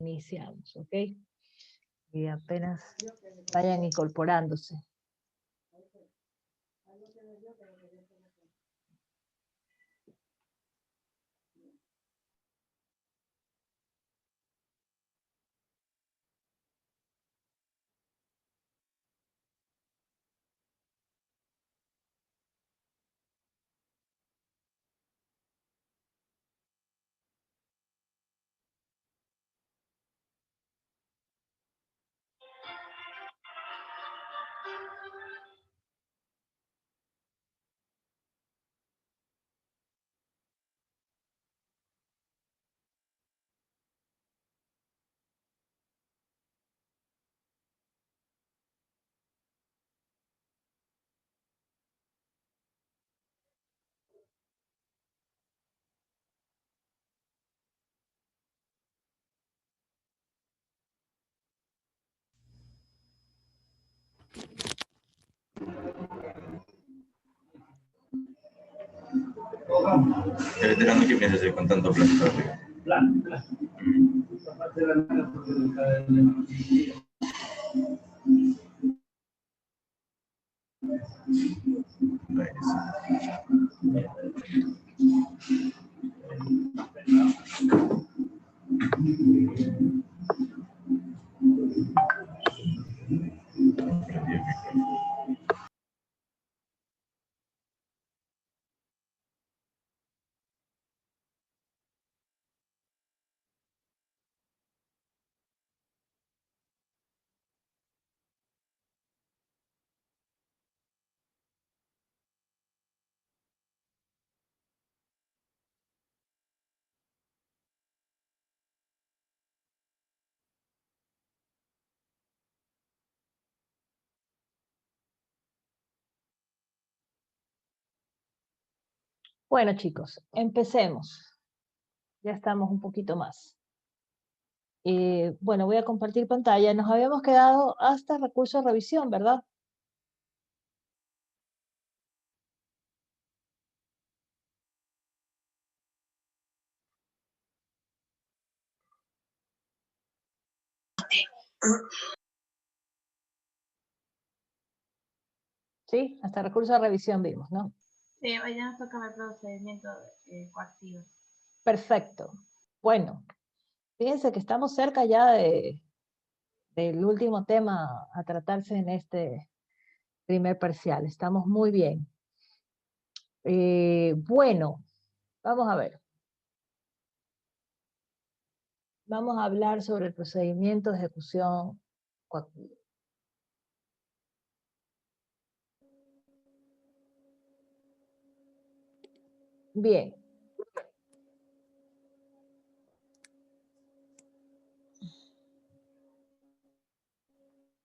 iniciamos, ¿ok? Y apenas vayan incorporándose. Reiterando que piensas con tanto plano arriba. Bueno, chicos, empecemos. Ya estamos un poquito más. Bueno, voy a compartir pantalla. Nos habíamos quedado hasta recurso de revisión, ¿verdad? Sí, hasta recurso de revisión vimos, ¿no? Sí, hoy ya nos toca el procedimiento coactivo. Perfecto. Bueno, fíjense que estamos cerca ya del último tema a tratarse en este primer parcial. Estamos muy bien. Bueno, vamos a ver. Vamos a hablar sobre el procedimiento de ejecución coactiva. Bien.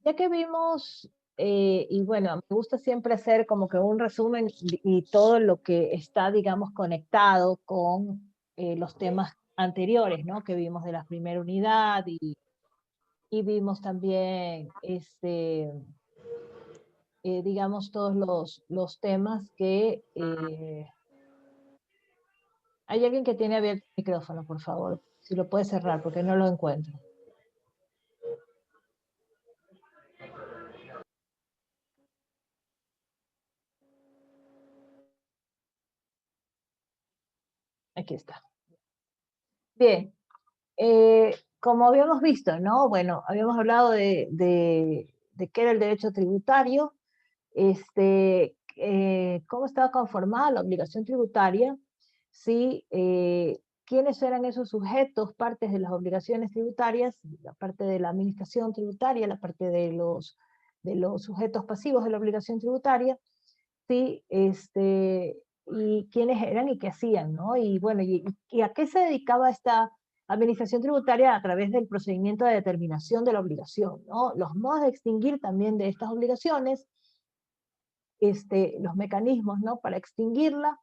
Ya que vimos, y bueno, me gusta siempre hacer como que un resumen y todo lo que está, digamos, conectado con los temas anteriores, ¿no? Que vimos de la primera unidad y vimos también, digamos, todos los temas que... hay alguien que tiene abierto el micrófono, por favor, si lo puede cerrar, porque no lo encuentro. Aquí está. Bien. Como habíamos visto, ¿no? Bueno, habíamos hablado de qué era el derecho tributario, cómo estaba conformada la obligación tributaria, ¿sí? Quiénes eran esos sujetos, partes de las obligaciones tributarias, la parte de la administración tributaria, la parte de los sujetos pasivos de la obligación tributaria, ¿sí? Y quiénes eran y qué hacían, ¿no? Y bueno, y a qué se dedicaba esta administración tributaria a través del procedimiento de determinación de la obligación, ¿no? Los modos de extinguir también de estas obligaciones, los mecanismos, ¿no? Para extinguirla,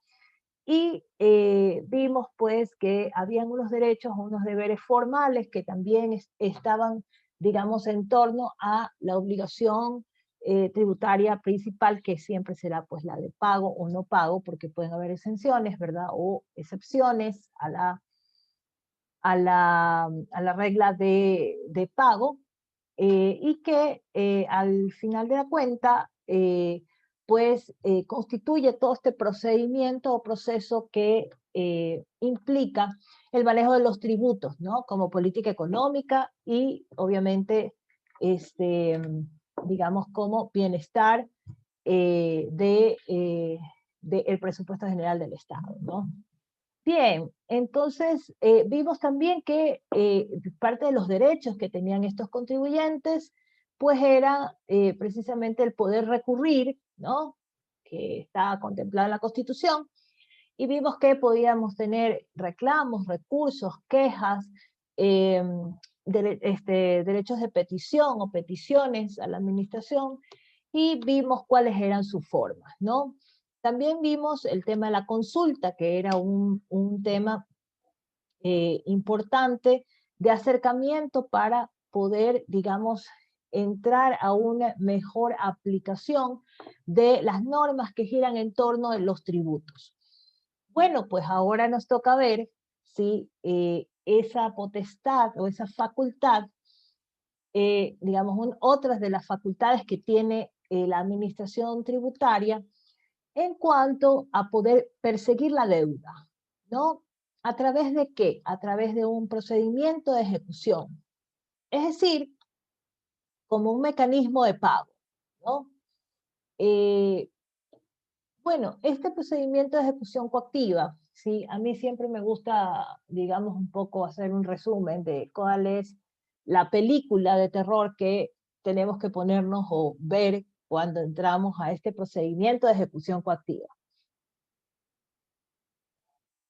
y vimos pues que habían unos derechos, unos deberes formales que también estaban, digamos, en torno a la obligación tributaria principal, que siempre será pues la de pago o no pago, porque pueden haber exenciones, ¿verdad? O excepciones a la regla de pago, y que al final de la cuenta, pues constituye todo este procedimiento o proceso que implica el manejo de los tributos, ¿no? Como política económica y obviamente, digamos, como bienestar del presupuesto general del Estado, ¿no? Bien, entonces vimos también que parte de los derechos que tenían estos contribuyentes, pues era precisamente el poder recurrir, ¿no? Que está contemplado en la Constitución, y vimos que podíamos tener reclamos, recursos, quejas, eh, derechos de petición o peticiones a la administración, y vimos cuáles eran sus formas, ¿no? También vimos el tema de la consulta, que era un tema importante de acercamiento para poder, digamos, entrar a una mejor aplicación de las normas que giran en torno de los tributos. Bueno, pues ahora nos toca ver si esa potestad o esa facultad, digamos, otras de las facultades que tiene la administración tributaria en cuanto a poder perseguir la deuda, ¿no? ¿A través de qué? A través de un procedimiento de ejecución. Es decir, como un mecanismo de pago, ¿no? Bueno, este procedimiento de ejecución coactiva, ¿sí? A mí siempre me gusta, digamos, un poco hacer un resumen de cuál es la película de terror que tenemos que ponernos o ver cuando entramos a este procedimiento de ejecución coactiva.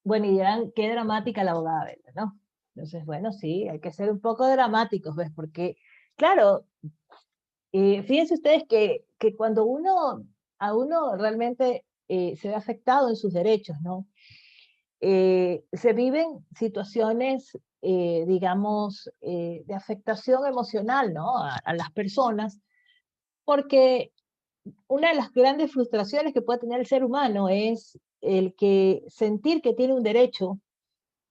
Bueno, y dirán, qué dramática la abogada Bella, ¿no? Entonces, bueno, sí, hay que ser un poco dramáticos, ¿ves? Porque, claro, fíjense ustedes que cuando a uno realmente se ve afectado en sus derechos, ¿no? Se viven situaciones, digamos, de afectación emocional, ¿no? A las personas, porque una de las grandes frustraciones que puede tener el ser humano es el que sentir que tiene un derecho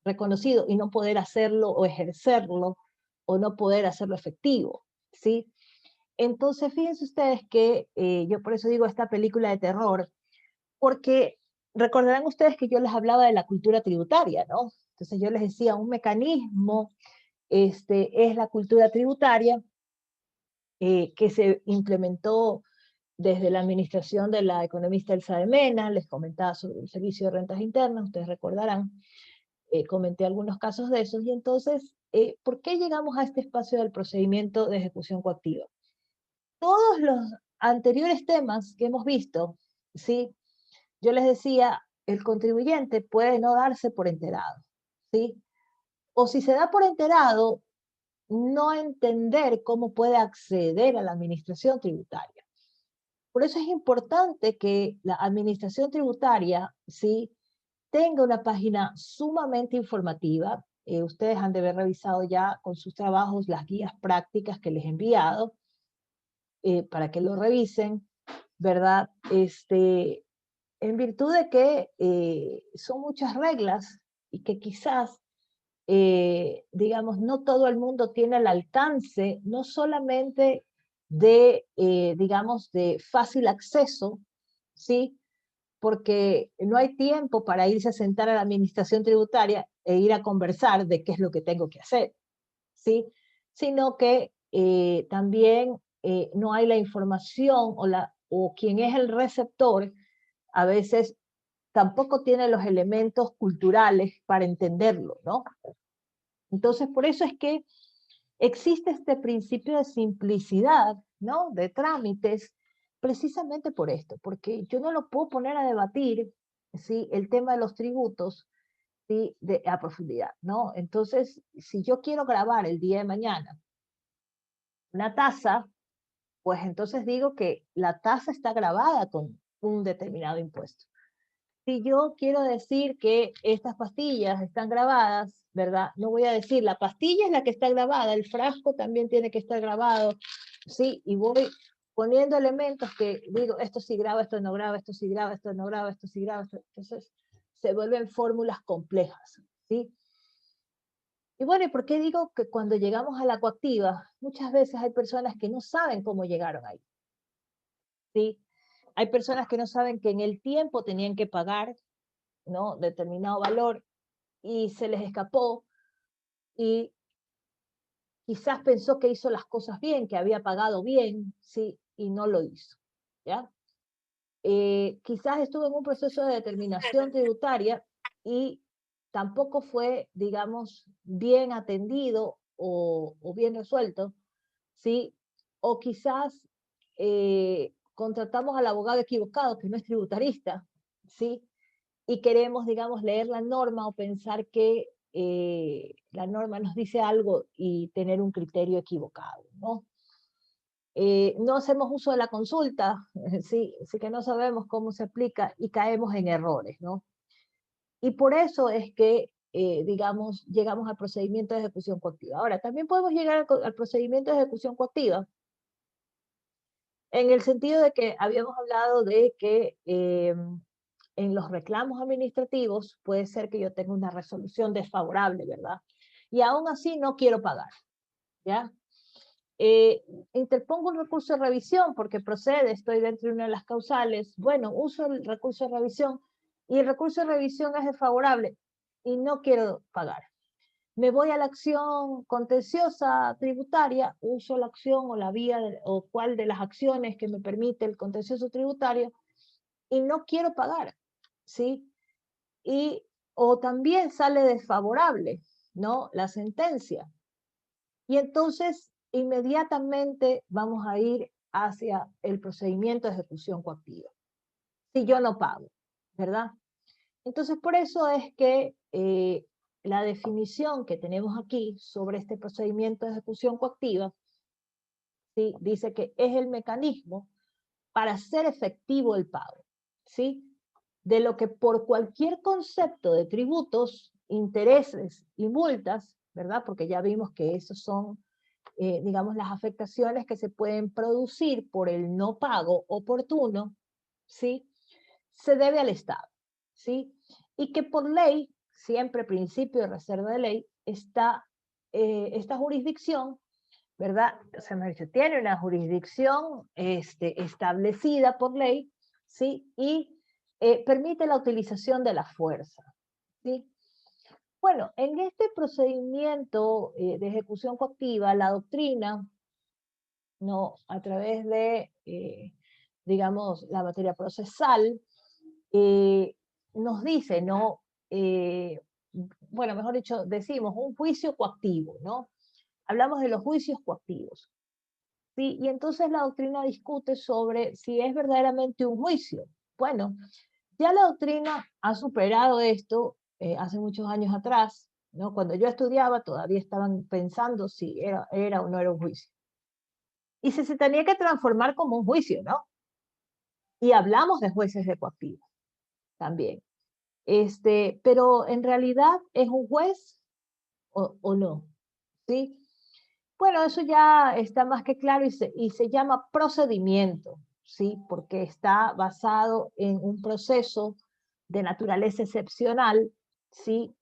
reconocido y no poder hacerlo o ejercerlo o no poder hacerlo efectivo, ¿sí? Entonces, fíjense ustedes que yo por eso digo esta película de terror, porque recordarán ustedes que yo les hablaba de la cultura tributaria, ¿no? Entonces yo les decía, un mecanismo es la cultura tributaria que se implementó desde la administración de la economista Elsa de Mena. Les comentaba sobre el servicio de rentas internas, ustedes recordarán, comenté algunos casos de esos, y entonces, ¿por qué llegamos a este espacio del procedimiento de ejecución coactiva? Todos los anteriores temas que hemos visto, ¿sí? Yo les decía, el contribuyente puede no darse por enterado, ¿sí? O si se da por enterado, no entender cómo puede acceder a la administración tributaria. Por eso es importante que la administración tributaria, ¿sí?, tenga una página sumamente informativa. Ustedes han de haber revisado ya con sus trabajos las guías prácticas que les he enviado para que lo revisen, ¿verdad? En virtud de que son muchas reglas y que quizás, digamos, no todo el mundo tiene el alcance, no solamente de, digamos, de fácil acceso, ¿sí? Porque no hay tiempo para irse a sentar a la administración tributaria e ir a conversar de qué es lo que tengo que hacer, ¿sí? Sino que también no hay la información o quien es el receptor a veces tampoco tiene los elementos culturales para entenderlo, ¿no? Entonces, por eso es que existe este principio de simplicidad, ¿no? De trámites, precisamente por esto, porque yo no lo puedo poner a debatir, ¿sí?, el tema de los tributos, ¿sí?, a profundidad, ¿no? Entonces, si yo quiero grabar el día de mañana una tasa, pues entonces digo que la tasa está grabada con un determinado impuesto. Si yo quiero decir que estas pastillas están grabadas, ¿verdad? No voy a decir, la pastilla es la que está grabada, el frasco también tiene que estar grabado, ¿sí? Y voy poniendo elementos que digo, esto sí graba, esto no graba, esto sí graba, esto no graba, esto sí graba. Entonces se vuelven fórmulas complejas, ¿sí? Y bueno, ¿y por qué digo que cuando llegamos a la coactiva, muchas veces hay personas que no saben cómo llegaron ahí? ¿Sí? Hay personas que no saben que en el tiempo tenían que pagar, ¿no?, determinado valor y se les escapó y quizás pensó que hizo las cosas bien, que había pagado bien, ¿sí? Y no lo hizo, ¿ya? Quizás estuvo en un proceso de determinación tributaria y tampoco fue, digamos, bien atendido o bien resuelto, ¿sí? O quizás contratamos al abogado equivocado, que no es tributarista, ¿sí? Y queremos, digamos, leer la norma o pensar que la norma nos dice algo y tener un criterio equivocado, ¿no? No hacemos uso de la consulta, sí, así que no sabemos cómo se aplica y caemos en errores, ¿no? Y por eso es que, digamos, llegamos al procedimiento de ejecución coactiva. Ahora, también podemos llegar al procedimiento de ejecución coactiva en el sentido de que habíamos hablado de que en los reclamos administrativos puede ser que yo tenga una resolución desfavorable, ¿verdad? Y aún así no quiero pagar, ¿ya? Interpongo un recurso de revisión porque procede, estoy dentro de una de las causales, bueno, uso el recurso de revisión y el recurso de revisión es desfavorable y no quiero pagar. Me voy a la acción contenciosa tributaria, uso la acción o la vía o cuál de las acciones que me permite el contencioso tributario y no quiero pagar, ¿sí? Y, o también sale desfavorable, ¿no?, la sentencia. Y entonces inmediatamente vamos a ir hacia el procedimiento de ejecución coactiva. Si yo no pago, ¿verdad? Entonces por eso es que la definición que tenemos aquí sobre este procedimiento de ejecución coactiva, ¿sí?, dice que es el mecanismo para hacer efectivo el pago, ¿sí?, de lo que por cualquier concepto de tributos, intereses y multas, ¿verdad? Porque ya vimos que esos son digamos, las afectaciones que se pueden producir por el no pago oportuno, ¿sí?, se debe al Estado, ¿sí? Y que por ley, siempre principio de reserva de ley, está esta jurisdicción, ¿verdad? Se me ha dicho, tiene una jurisdicción establecida por ley, ¿sí? Y permite la utilización de la fuerza, ¿sí? Bueno, en este procedimiento de ejecución coactiva, la doctrina, ¿no?, a través de, digamos, la materia procesal, nos dice, ¿no? Bueno, mejor dicho, decimos un juicio coactivo, ¿no? Hablamos de los juicios coactivos, ¿sí? Y entonces la doctrina discute sobre si es verdaderamente un juicio. Bueno, ya la doctrina ha superado esto hace muchos años atrás, ¿no? Cuando yo estudiaba todavía estaban pensando si era o no era un juicio. Y se tenía que transformar como un juicio, ¿no? Y hablamos de jueces de coactiva también. Pero en realidad es un juez o no, ¿sí? Bueno, eso ya está más que claro y se llama procedimiento, ¿sí? Porque está basado en un proceso de naturaleza excepcional, ¿sí?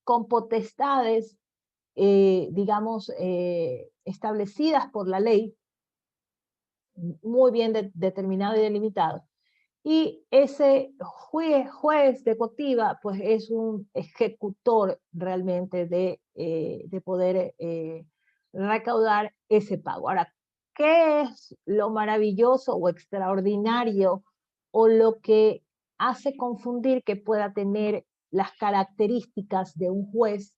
Con potestades, digamos, establecidas por la ley, muy bien determinado y delimitado. Y ese juez de coactiva, pues es un ejecutor realmente de poder recaudar ese pago. Ahora, ¿qué es lo maravilloso o extraordinario o lo que hace confundir que pueda tener las características de un juez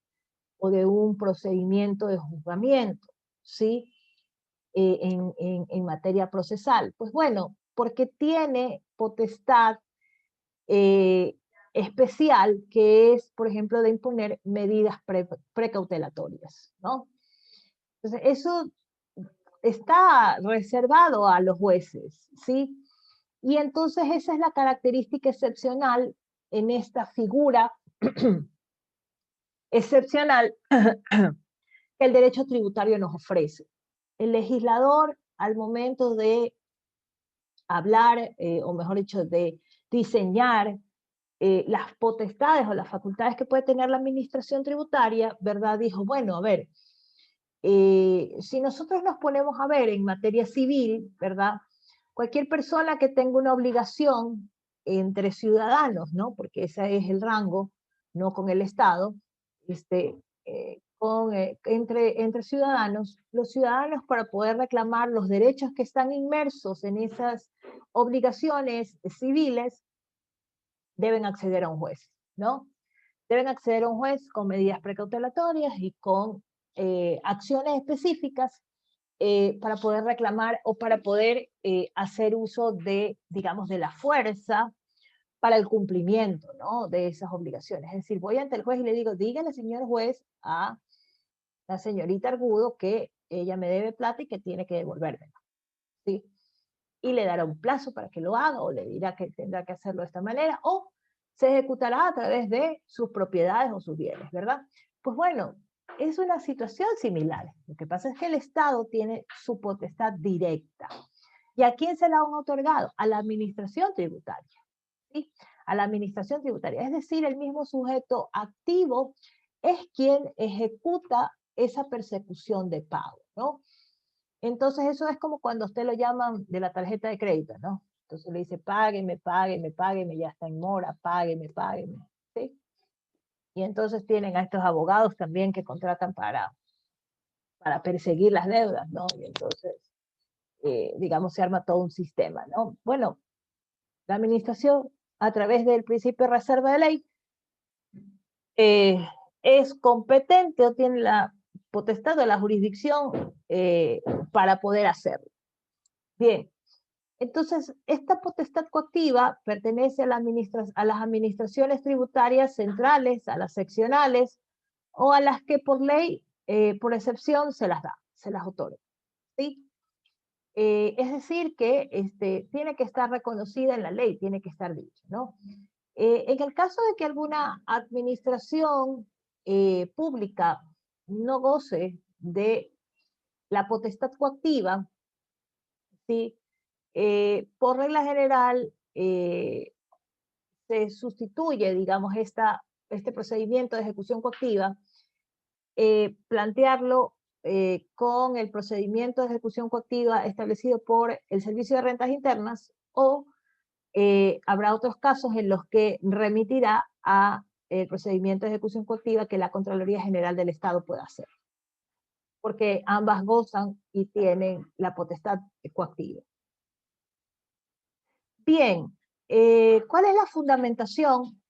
o de un procedimiento de juzgamiento, ¿sí? En materia procesal? Pues bueno, porque tiene potestad especial que es, por ejemplo, de imponer medidas precautelatorias, ¿no? Entonces, eso está reservado a los jueces, ¿sí? Y entonces esa es la característica excepcional en esta figura excepcional que el derecho tributario nos ofrece. El legislador, al momento de hablar, o mejor dicho, de diseñar las potestades o las facultades que puede tener la administración tributaria, ¿verdad? Dijo, bueno, a ver, si nosotros nos ponemos a ver en materia civil, ¿verdad? Cualquier persona que tenga una obligación entre ciudadanos, ¿no? Porque ese es el rango, no con el Estado, entre ciudadanos, los ciudadanos para poder reclamar los derechos que están inmersos en esas obligaciones civiles, deben acceder a un juez, ¿no? Deben acceder a un juez con medidas precautelatorias y con acciones específicas para poder reclamar o para poder hacer uso de, digamos, de la fuerza para el cumplimiento, ¿no? De esas obligaciones. Es decir, voy ante el juez y le digo, dígale, señor juez, a la señorita Argudo que ella me debe plata y que tiene que devolvérmela, ¿sí? Y le dará un plazo para que lo haga, o le dirá que tendrá que hacerlo de esta manera, o se ejecutará a través de sus propiedades o sus bienes, ¿verdad? Pues bueno, es una situación similar. Lo que pasa es que el Estado tiene su potestad directa. ¿Y a quién se la han otorgado? A la administración tributaria, ¿sí? A la administración tributaria. Es decir, el mismo sujeto activo es quien ejecuta esa persecución de pago, ¿no? Entonces eso es como cuando usted lo llaman de la tarjeta de crédito, ¿no? Entonces le dice, págueme, págueme, págueme, ya está en mora, págueme, págueme, ¿sí? Y entonces tienen a estos abogados también que contratan para perseguir las deudas, ¿no? Y entonces, digamos, se arma todo un sistema, ¿no? Bueno, la administración, a través del principio de reserva de ley, es competente o tiene la potestad o la jurisdicción para poder hacerlo. Bien, entonces esta potestad coactiva pertenece a las administraciones tributarias centrales, a las seccionales o a las que por ley, por excepción, se las da, se las otorga, ¿sí? Es decir, que tiene que estar reconocida en la ley, tiene que estar dicho, ¿no? En el caso de que alguna administración pública no goce de la potestad coactiva, ¿sí? Por regla general, se sustituye, digamos, este procedimiento de ejecución coactiva, plantearlo con el procedimiento de ejecución coactiva establecido por el Servicio de Rentas Internas, o habrá otros casos en los que remitirá a el procedimiento de ejecución coactiva que la Contraloría General del Estado pueda hacer, porque ambas gozan y tienen la potestad coactiva. Bien, ¿cuál es la fundamentación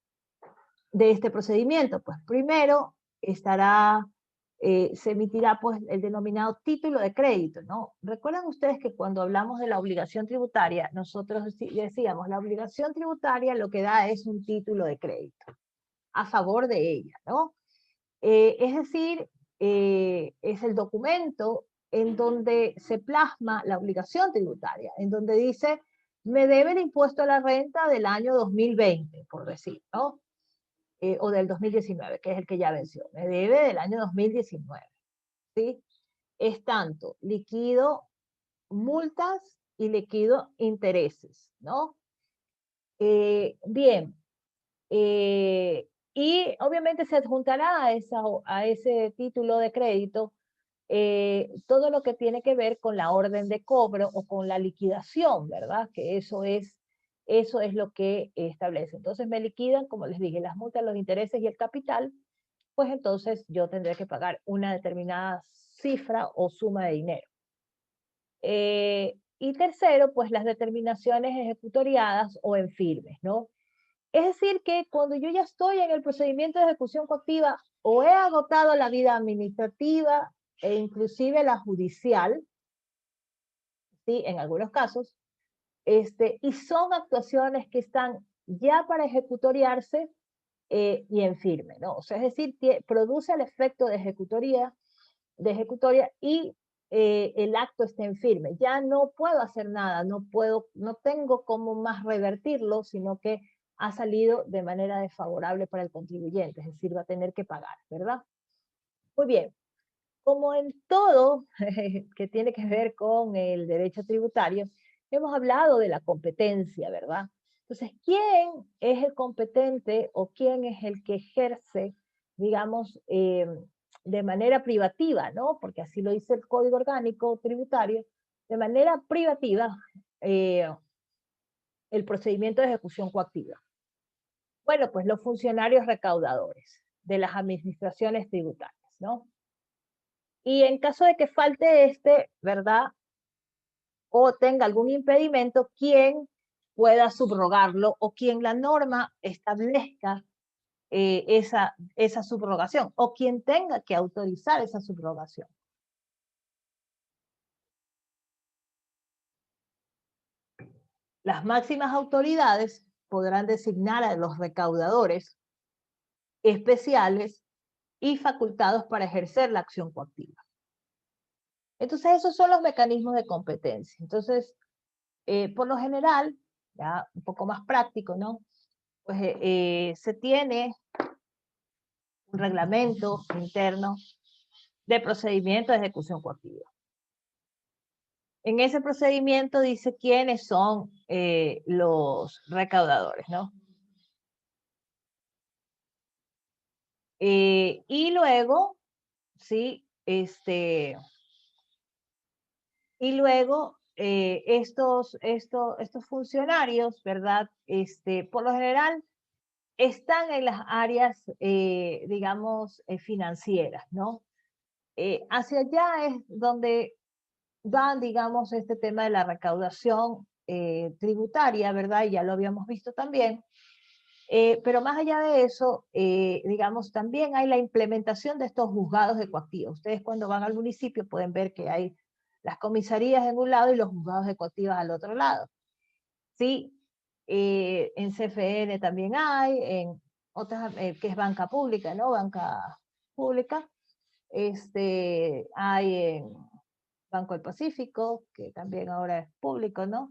de este procedimiento? Pues primero se emitirá pues el denominado título de crédito, ¿no? Recuerdan ustedes que cuando hablamos de la obligación tributaria, nosotros decíamos, la obligación tributaria lo que da es un título de crédito a favor de ella, ¿no? Es decir, es el documento en donde se plasma la obligación tributaria, en donde dice, me debe el impuesto a la renta del año 2020, por decir, ¿no? O del 2019, que es el que ya venció. Me debe del año 2019, ¿sí? Es tanto liquido multas y liquido intereses, ¿no? Bien, y obviamente se adjuntará a ese título de crédito todo lo que tiene que ver con la orden de cobro o con la liquidación, ¿verdad? Que eso es lo que establece. Entonces me liquidan, como les dije, las multas, los intereses y el capital, pues entonces yo tendré que pagar una determinada cifra o suma de dinero. Y tercero, pues las determinaciones ejecutoriadas o en firmes, ¿no? Es decir, que cuando yo ya estoy en el procedimiento de ejecución coactiva o he agotado la vida administrativa e inclusive la judicial, ¿sí? En algunos casos, y son actuaciones que están ya para ejecutoriarse y en firme, ¿no? O sea, es decir, produce el efecto de ejecutoria y el acto está en firme. Ya no puedo hacer nada, no tengo cómo más revertirlo, sino que ha salido de manera desfavorable para el contribuyente, es decir, va a tener que pagar, ¿verdad? Muy bien, como en todo que tiene que ver con el derecho tributario, hemos hablado de la competencia, ¿verdad? Entonces, ¿quién es el competente o quién es el que ejerce, digamos, de manera privativa, ¿no? Porque así lo dice el Código Orgánico Tributario, de manera privativa, el procedimiento de ejecución coactiva? Bueno, pues los funcionarios recaudadores de las administraciones tributarias, ¿no? Y en caso de que falte este, ¿verdad? O tenga algún impedimento, ¿quién pueda subrogarlo o quien la norma establezca esa subrogación o quien tenga que autorizar esa subrogación? Las máximas autoridades podrán designar a los recaudadores especiales y facultados para ejercer la acción coactiva. Entonces, esos son los mecanismos de competencia. Entonces, por lo general, ya un poco más práctico, ¿no? Pues se tiene un reglamento interno de procedimiento de ejecución coactiva. En ese procedimiento dice quiénes son los recaudadores, ¿no? Y luego, sí, estos funcionarios, ¿verdad? Por lo general están en las áreas, digamos, financieras, ¿no? Hacia allá es donde van, digamos, este tema de la recaudación tributaria, ¿verdad? Y ya lo habíamos visto también. Pero más allá de eso, digamos, también hay la implementación de estos juzgados de coactiva. Ustedes cuando van al municipio pueden ver que hay las comisarías en un lado y los juzgados de coactivas al otro lado. Sí, en CFN también hay, en otras, que es banca pública, ¿no? Banca pública. Hay en Banco del Pacífico, que también ahora es público, ¿no?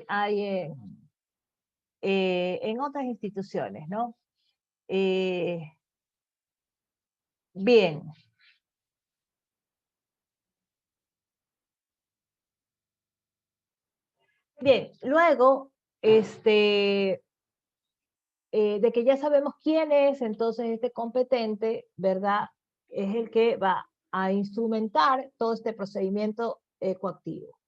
Hay en otras instituciones, ¿no? Bien. Bien, luego, de que ya sabemos quién es entonces este competente, ¿verdad? Es el que va a instrumentar todo este procedimiento coactivo.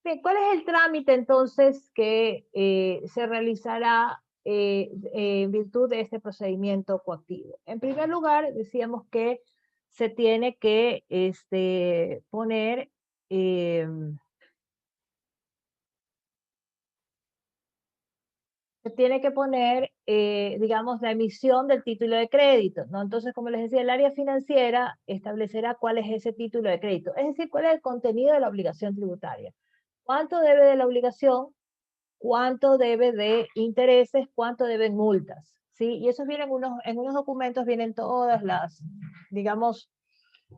Bien, ¿cuál es el trámite entonces que se realizará en virtud de este procedimiento coactivo? En primer lugar, decíamos que se tiene que poner digamos, la emisión del título de crédito, ¿no? Entonces, como les decía, el área financiera establecerá cuál es ese título de crédito, es decir, cuál es el contenido de la obligación tributaria. ¿Cuánto debe de la obligación? ¿Cuánto debe de intereses? ¿Cuánto deben multas? ¿Sí? Y eso viene en unos documentos, vienen todas las, digamos,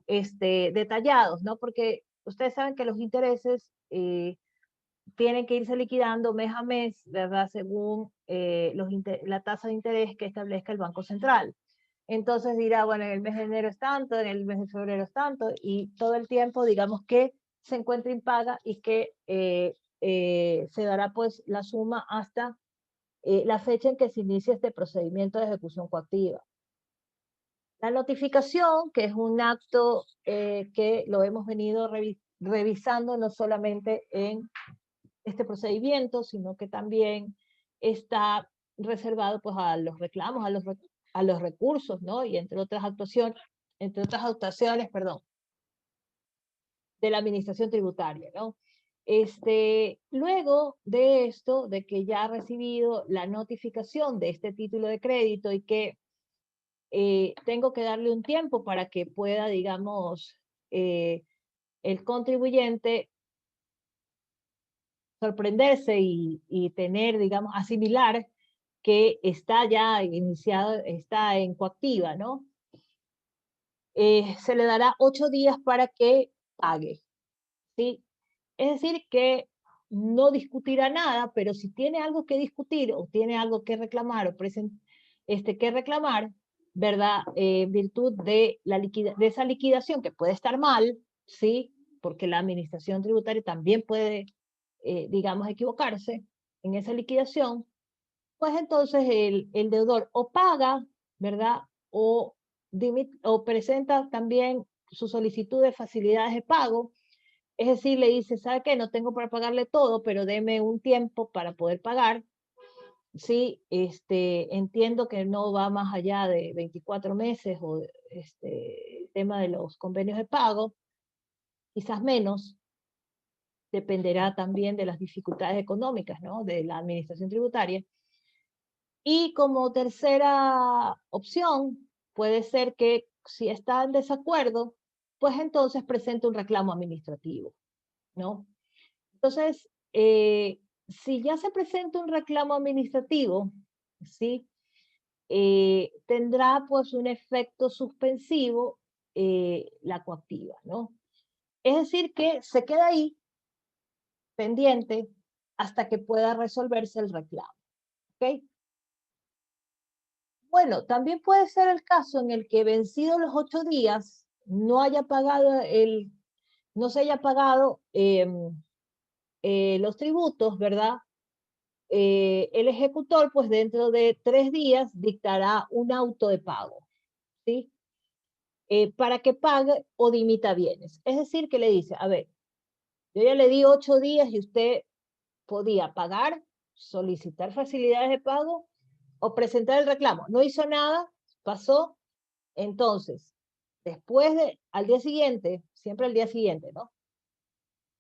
detallados, ¿no? Porque ustedes saben que los intereses tienen que irse liquidando mes a mes, ¿verdad? Según la tasa de interés que establezca el Banco Central. Entonces dirá, bueno, en el mes de enero es tanto, en el mes de febrero es tanto, y todo el tiempo, digamos que se encuentra impaga y que se dará pues la suma hasta la fecha en que se inicia este procedimiento de ejecución coactiva. La notificación, que es un acto que lo hemos venido revisando no solamente en este procedimiento, sino que también está reservado pues a los reclamos, a los recursos, ¿no? Y entre otras actuaciones, perdón, de la administración tributaria, ¿no? Luego de esto, de que ya ha recibido la notificación de este título de crédito y que tengo que darle un tiempo para que pueda, digamos, el contribuyente sorprenderse y tener, digamos, asimilar que está ya iniciado, está en coactiva, ¿no? Se le dará 8 días para que pague, ¿sí? Es decir, que no discutirá nada, pero si tiene algo que discutir o tiene algo que reclamar o que reclamar, ¿verdad? En virtud de esa liquidación que puede estar mal, ¿sí? Porque la administración tributaria también puede, digamos, equivocarse en esa liquidación, pues entonces el deudor o paga, ¿verdad? O presenta también su solicitud de facilidades de pago, es decir, le dice, ¿sabe qué? No tengo para pagarle todo, pero deme un tiempo para poder pagar. Sí, entiendo que no va más allá de 24 meses o el tema de los convenios de pago, quizás menos, dependerá también de las dificultades económicas, ¿no? De la administración tributaria. Y como tercera opción, puede ser que si está en desacuerdo, pues entonces presente un reclamo administrativo, ¿no? Entonces, si ya se presenta un reclamo administrativo, ¿sí? Tendrá pues un efecto suspensivo la coactiva, ¿no? Es decir, que se queda ahí pendiente hasta que pueda resolverse el reclamo, ¿ok? Bueno, también puede ser el caso en el que vencidos los 8 días no haya pagado no se haya pagado los tributos, ¿verdad? El ejecutor, pues dentro de 3 días dictará un auto de pago, ¿sí? Para que pague o dimita bienes. Es decir, que le dice, a ver, yo ya le di 8 días y usted podía pagar, solicitar facilidades de pago o presentar el reclamo. No hizo nada, pasó. Entonces, al día siguiente, siempre al día siguiente, ¿no?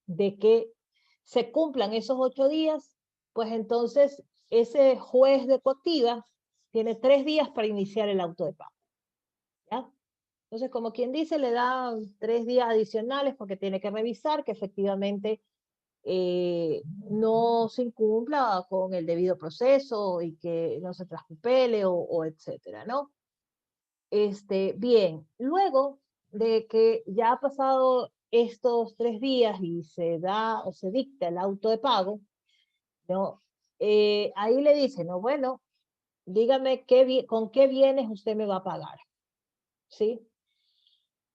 De que se cumplan esos 8 días, pues entonces ese juez de coactiva tiene 3 días para iniciar el auto de pago, ¿ya? Entonces, como quien dice, le da 3 días adicionales porque tiene que revisar que efectivamente no se incumpla con el debido proceso y que no se traspapele o etcétera, ¿no? Bien, luego de que ya ha pasado estos 3 días y se da o se dicta el auto de pago, ¿no? Ahí le dice, no, bueno, dígame con qué bienes usted me va a pagar, ¿sí?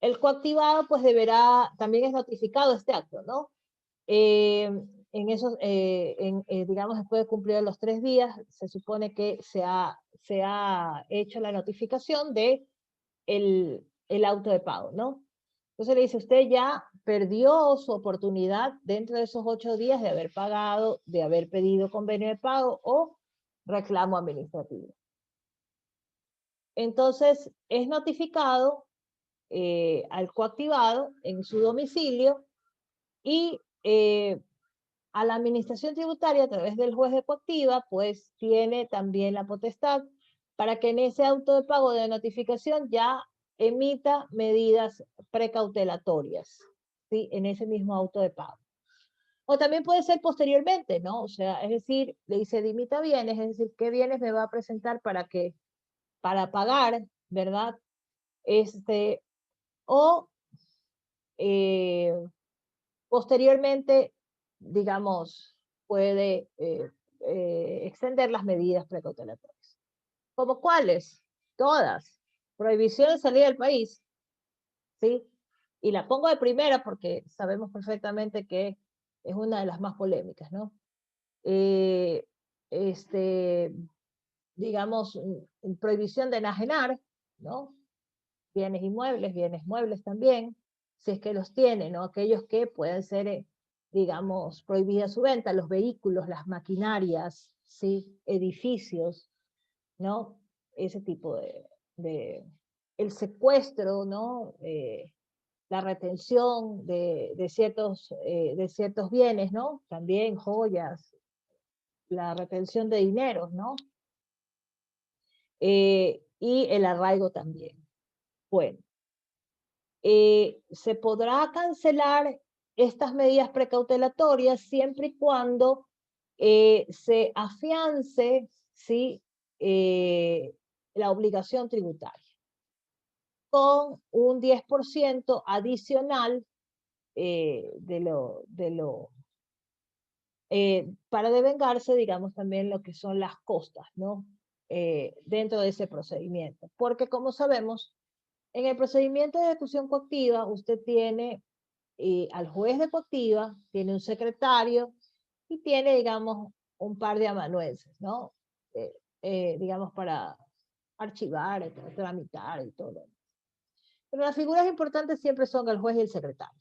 El coactivado pues deberá, también es notificado este acto, ¿no? En esos, digamos, después de cumplir los 3 días, se supone que se ha hecho la notificación de el auto de pago, ¿no? Entonces le dice, usted ya perdió su oportunidad dentro de esos 8 días de haber pagado, de haber pedido convenio de pago o reclamo administrativo. Entonces es notificado al coactivado en su domicilio y a la administración tributaria a través del juez de coactiva, pues tiene también la potestad para que en ese auto de pago de notificación ya emita medidas precautelatorias, ¿sí? En ese mismo auto de pago. O también puede ser posteriormente, ¿no? O sea, es decir, le dice dimita bienes, es decir, qué bienes me va a presentar para pagar, ¿verdad? O eh, posteriormente, digamos, puede extender las medidas precautelatorias. ¿Como cuáles? Todas. Prohibición de salir del país, ¿sí? Y la pongo de primera porque sabemos perfectamente que es una de las más polémicas, ¿no? Eh, este, digamos, prohibición de enajenar, ¿no? Bienes muebles también, si es que los tiene, ¿no? Aquellos que pueden ser, digamos, prohibida su venta, los vehículos, las maquinarias, ¿sí? Edificios, ¿no? Ese tipo el secuestro, ¿no? La retención de ciertos bienes, ¿no? También joyas, la retención de dinero, ¿no? Y el arraigo también. Bueno, se podrá cancelar estas medidas precautelatorias siempre y cuando se afiance, ¿sí? La obligación tributaria con un 10% adicional para devengarse, digamos, también lo que son las costas, ¿no? Dentro de ese procedimiento. Porque como sabemos, en el procedimiento de ejecución coactiva, usted tiene al juez de coactiva, tiene un secretario y tiene, digamos, un par de amanuenses, ¿no? Digamos, para archivar, tramitar y todo. Pero las figuras importantes siempre son el juez y el secretario.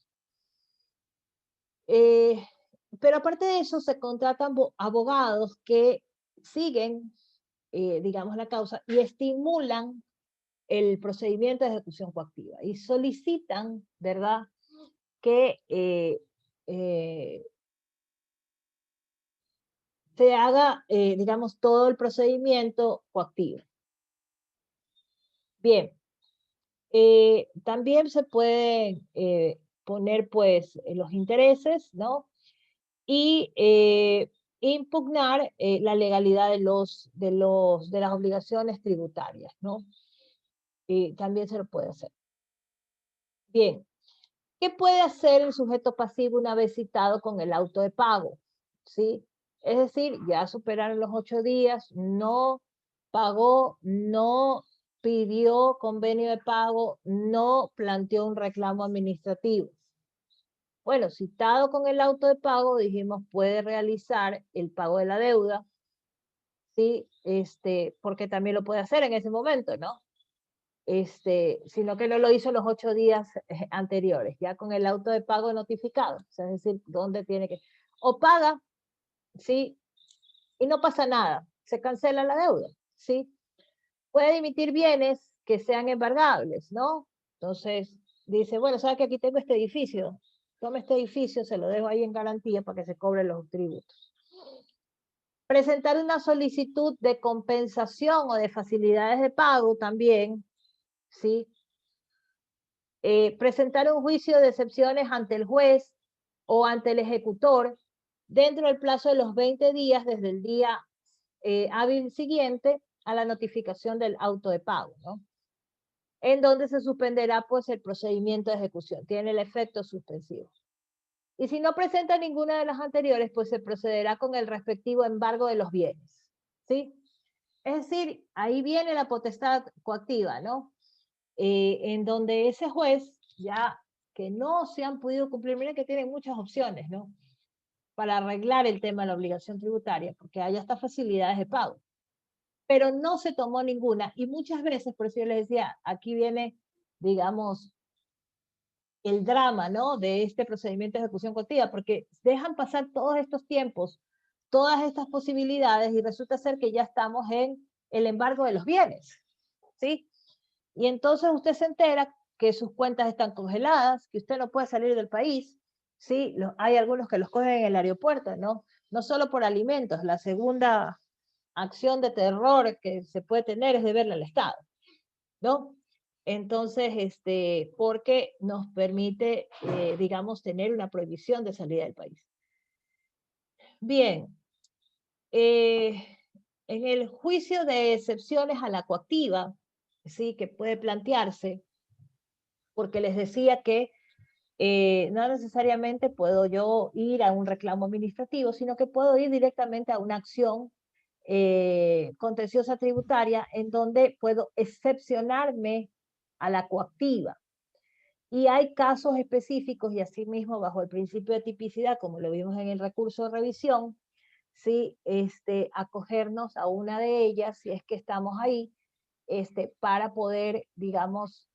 Pero aparte de eso, se contratan abogados que siguen, digamos, la causa y estimulan el procedimiento de ejecución coactiva y solicitan, ¿verdad?, que se haga, digamos, todo el procedimiento coactivo. Bien, también se pueden poner, pues, los intereses, ¿no? Y impugnar la legalidad de las obligaciones tributarias, ¿no? Y también se lo puede hacer. Bien, ¿qué puede hacer el sujeto pasivo una vez citado con el auto de pago? ¿Sí? Es decir, ya superaron los 8 días, no pagó, no pidió convenio de pago, no planteó un reclamo administrativo. Bueno, citado con el auto de pago, dijimos, puede realizar el pago de la deuda, ¿sí? Porque también lo puede hacer en ese momento, ¿no? Sino que no lo hizo los 8 días anteriores, ya con el auto de pago notificado, o sea, es decir, dónde tiene que... O paga, ¿sí? Y no pasa nada, se cancela la deuda, ¿sí? Puede emitir bienes que sean embargables, ¿no? Entonces, dice, bueno, ¿sabes que aquí tengo este edificio? Tome este edificio, se lo dejo ahí en garantía para que se cobren los tributos. Presentar una solicitud de compensación o de facilidades de pago también, ¿sí? Presentar un juicio de excepciones ante el juez o ante el ejecutor dentro del plazo de los 20 días desde el día hábil siguiente a la notificación del auto de pago, ¿no? En donde se suspenderá pues el procedimiento de ejecución, tiene el efecto suspensivo. Y si no presenta ninguna de las anteriores, pues se procederá con el respectivo embargo de los bienes, ¿sí? Es decir, ahí viene la potestad coactiva, ¿no? En donde ese juez, ya que no se han podido cumplir, miren que tienen muchas opciones, ¿no? Para arreglar el tema de la obligación tributaria, porque hay hasta facilidades de pago. Pero no se tomó ninguna, y muchas veces, por eso yo les decía, aquí viene, digamos, el drama, ¿no? De este procedimiento de ejecución coactiva, porque dejan pasar todos estos tiempos, todas estas posibilidades, y resulta ser que ya estamos en el embargo de los bienes, ¿sí? Y entonces usted se entera que sus cuentas están congeladas, que usted no puede salir del país, ¿sí? Hay algunos que los cogen en el aeropuerto, ¿no? No solo por alimentos, la segunda acción de terror que se puede tener es deberle al Estado, ¿no? Entonces, porque nos permite, digamos, tener una prohibición de salida del país. Bien, en el juicio de excepciones a la coactiva, sí, que puede plantearse, porque les decía que no necesariamente puedo yo ir a un reclamo administrativo, sino que puedo ir directamente a una acción contenciosa tributaria en donde puedo excepcionarme a la coactiva. Y hay casos específicos y asimismo bajo el principio de tipicidad, como lo vimos en el recurso de revisión, ¿sí? Acogernos a una de ellas, si es que estamos ahí, para poder, digamos,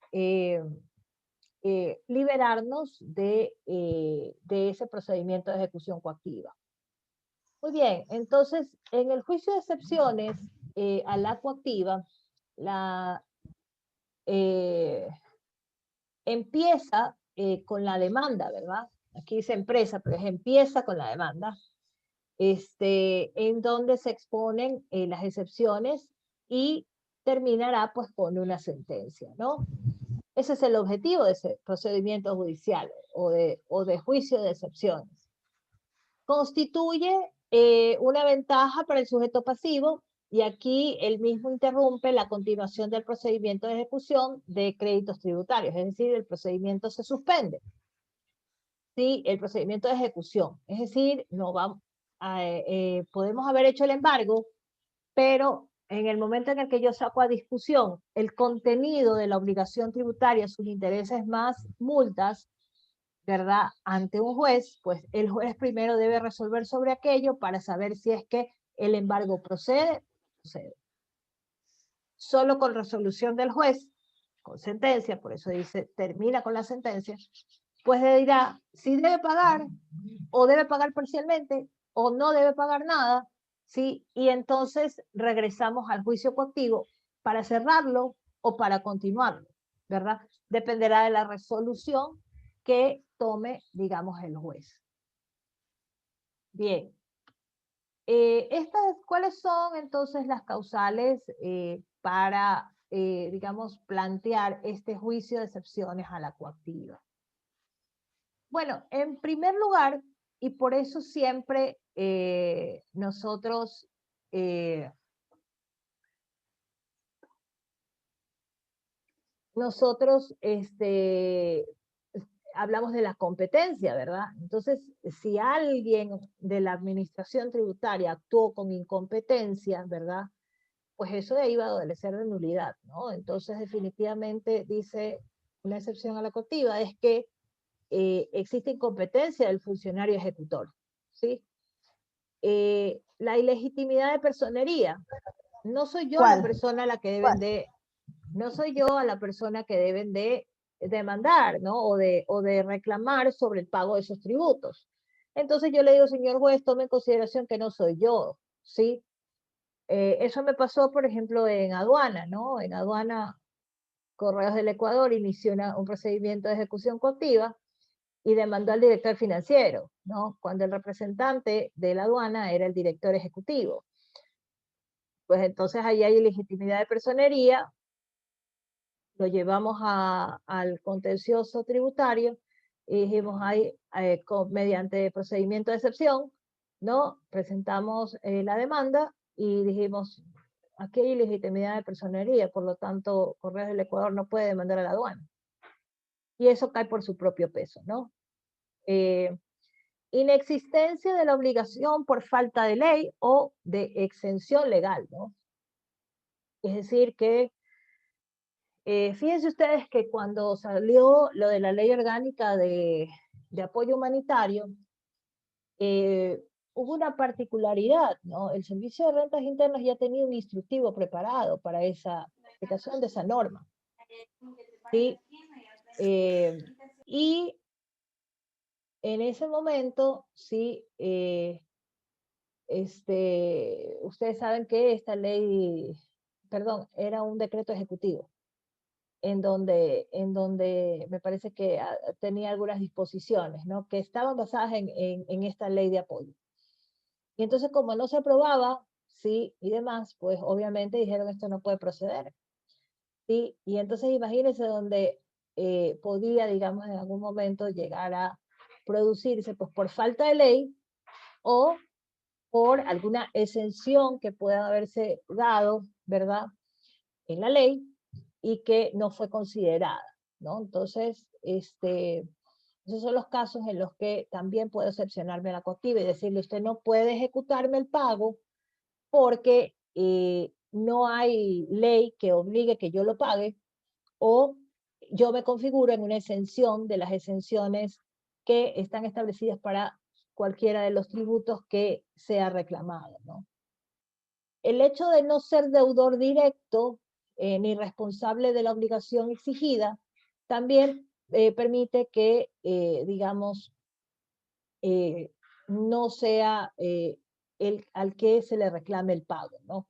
liberarnos de ese procedimiento de ejecución coactiva. Muy bien, entonces, en el juicio de excepciones a la coactiva, empieza con la demanda, ¿verdad? Aquí dice empresa, pero empieza con la demanda, en donde se exponen las excepciones y terminará pues con una sentencia, ¿no? Ese es el objetivo de ese procedimiento judicial o de juicio de excepciones. Constituye una ventaja para el sujeto pasivo y aquí él mismo interrumpe la continuación del procedimiento de ejecución de créditos tributarios, es decir, el procedimiento se suspende. Sí, el procedimiento de ejecución, es decir, no vamos podemos haber hecho el embargo, pero en el momento en el que yo saco a discusión el contenido de la obligación tributaria, sus intereses más multas, ¿verdad? Ante un juez, pues el juez primero debe resolver sobre aquello para saber si es que el embargo procede. Solo con resolución del juez, con sentencia, por eso dice, termina con la sentencia, pues le dirá si debe pagar, o debe pagar parcialmente, o no debe pagar nada, ¿sí? Y entonces regresamos al juicio coactivo para cerrarlo o para continuarlo, ¿verdad? Dependerá de la resolución que tome, digamos, el juez. Bien. ¿Cuáles son entonces las causales para, digamos, plantear este juicio de excepciones a la coactiva? Bueno, en primer lugar, y por eso siempre nosotros hablamos de la competencia, ¿verdad? Entonces, si alguien de la administración tributaria actuó con incompetencia, ¿verdad? Pues eso de ahí va a adolecer de nulidad, ¿no? Entonces, definitivamente dice una excepción a la coactiva, es que existe incompetencia del funcionario ejecutor, ¿sí? La ilegitimidad de personería. No soy yo la persona a la que deben de, no soy yo a la persona que deben de demandar, ¿no? O de reclamar sobre el pago de esos tributos. Entonces yo le digo, señor juez, tome en consideración que no soy yo, ¿sí? Eso me pasó, por ejemplo, en aduana, ¿no? En aduana, Correos del Ecuador inició un procedimiento de ejecución coactiva y demandó al director financiero, ¿no? Cuando el representante de la aduana era el director ejecutivo. Pues entonces ahí hay ilegitimidad de personería, lo llevamos al contencioso tributario y dijimos, mediante procedimiento de excepción, ¿no? Presentamos la demanda y dijimos, aquí hay ilegitimidad de personería, por lo tanto, Correos del Ecuador no puede demandar a la aduana. Y eso cae por su propio peso, ¿no? Inexistencia de la obligación por falta de ley o de exención legal, ¿no? Es decir, que fíjense ustedes que cuando salió lo de la ley orgánica de apoyo humanitario, hubo una particularidad, ¿no? El Servicio de Rentas Internas ya tenía un instructivo preparado para esa aplicación de esa norma, ¿sí? Y en ese momento, sí, ustedes saben que esta ley, perdón, era un decreto ejecutivo, en donde me parece que tenía algunas disposiciones, ¿no? Que estaban basadas en esta ley de apoyo. Y entonces, como no se aprobaba, sí, y demás, pues obviamente dijeron esto no puede proceder, ¿sí? Y entonces imagínense donde podía, digamos, en algún momento llegar a producirse, pues por falta de ley o por alguna exención que pueda haberse dado, ¿verdad?, en la ley y que no fue considerada, ¿no? Entonces, esos son los casos en los que también puedo excepcionarme la coactiva y decirle, usted no puede ejecutarme el pago porque no hay ley que obligue que yo lo pague, o yo me configuro en una exención de las exenciones que están establecidas para cualquiera de los tributos que sea reclamado, ¿no? El hecho de no ser deudor directo ni responsable de la obligación exigida también permite que, digamos, no sea al que se le reclame el pago, ¿no?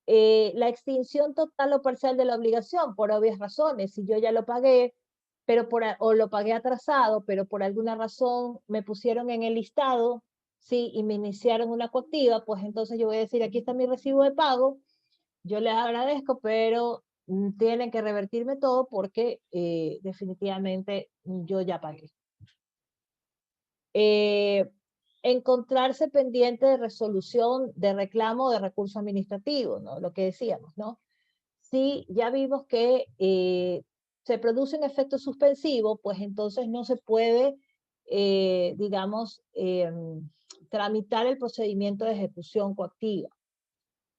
La extinción total o parcial de la obligación, por obvias razones. Si yo ya lo pagué, pero o lo pagué atrasado, pero por alguna razón me pusieron en el listado, sí, y me iniciaron una coactiva, pues entonces yo voy a decir, aquí está mi recibo de pago, yo les agradezco, pero tienen que revertirme todo porque definitivamente yo ya pagué. Encontrarse pendiente de resolución de reclamo de recurso administrativo, ¿no? Lo que decíamos, ¿no? Si ya vimos que se produce un efecto suspensivo, pues entonces no se puede, digamos, tramitar el procedimiento de ejecución coactiva.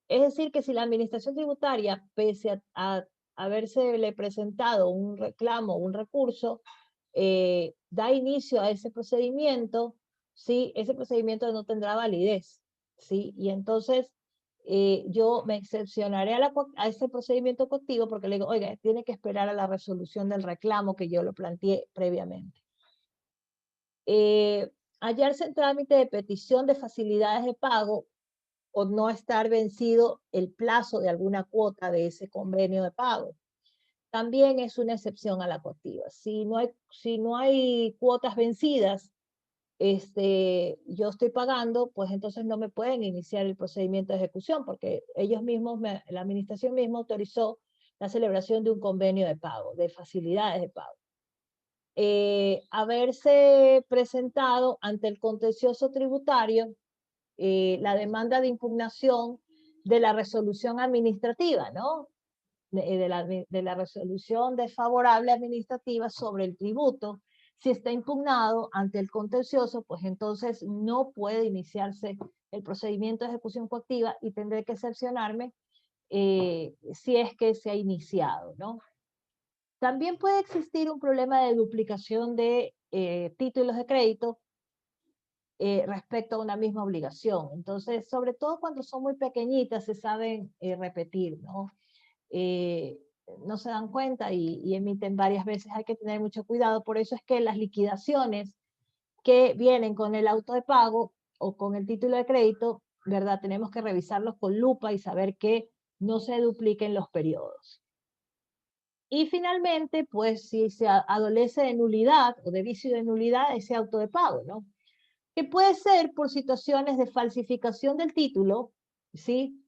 Es decir, que si la administración tributaria, pese a habérsele presentado un reclamo, un recurso, da inicio a ese procedimiento, ¿sí? Ese procedimiento no tendrá validez, ¿sí? Y entonces yo me excepcionaré a ese procedimiento coactivo porque le digo, oiga, tiene que esperar a la resolución del reclamo que yo lo planteé previamente. Hallarse en trámite de petición de facilidades de pago o no estar vencido el plazo de alguna cuota de ese convenio de pago. También es una excepción a la coactiva. Si no hay cuotas vencidas, yo estoy pagando, pues entonces no me pueden iniciar el procedimiento de ejecución porque ellos mismos, la administración misma autorizó la celebración de un convenio de pago, de facilidades de pago. Haberse presentado ante el contencioso tributario la demanda de impugnación de la resolución administrativa, ¿no? De la resolución desfavorable administrativa sobre el tributo. Si está impugnado ante el contencioso, pues entonces no puede iniciarse el procedimiento de ejecución coactiva y tendré que excepcionarme si es que se ha iniciado, ¿no? También puede existir un problema de duplicación de títulos de crédito respecto a una misma obligación. Entonces, sobre todo cuando son muy pequeñitas, se saben repetir, ¿no? No se dan cuenta y emiten varias veces. Hay que tener mucho cuidado. Por eso es que las liquidaciones que vienen con el auto de pago o con el título de crédito, ¿verdad? Tenemos que revisarlos con lupa y saber que no se dupliquen los periodos. Y finalmente, pues si se adolece de nulidad o de vicio de nulidad ese auto de pago, ¿no? Que puede ser por situaciones de falsificación del título, ¿sí?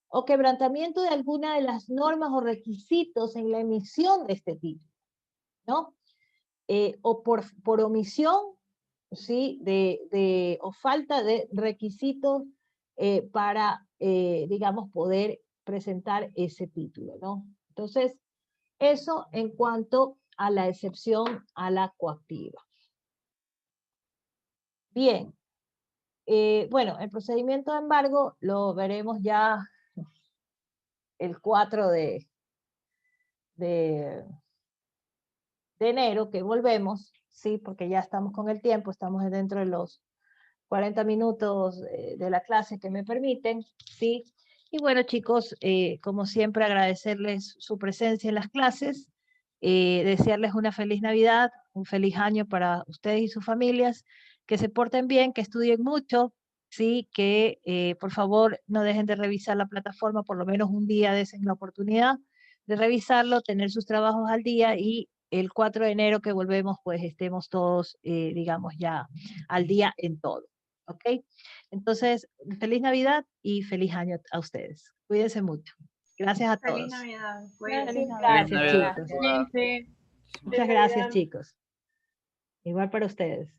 O quebrantamiento de alguna de las normas o requisitos en la emisión de este título, ¿no? O por omisión, ¿sí? O falta de requisitos para, digamos, poder presentar ese título, ¿no? Entonces, eso en cuanto a la excepción a la coactiva. Bien. Bueno, el procedimiento de embargo lo veremos ya el 4 de enero, que volvemos, ¿sí? Porque ya estamos con el tiempo, estamos dentro de los 40 minutos de la clase que me permiten, ¿sí? Y bueno, chicos, como siempre, agradecerles su presencia en las clases, desearles una feliz Navidad, un feliz año para ustedes y sus familias, que se porten bien, que estudien mucho, ¿sí? Que por favor no dejen de revisar la plataforma, por lo menos un día desen la oportunidad de revisarlo, tener sus trabajos al día y el 4 de enero que volvemos, pues estemos todos, digamos, ya al día en todo. ¿Ok? Entonces, feliz Navidad y feliz año a ustedes. Cuídense mucho. Gracias a Feliz todos. Navidad. Feliz Cuídense. Gracias, Navidad. chicos. Hola. Muchas gracias, chicos. Igual para ustedes.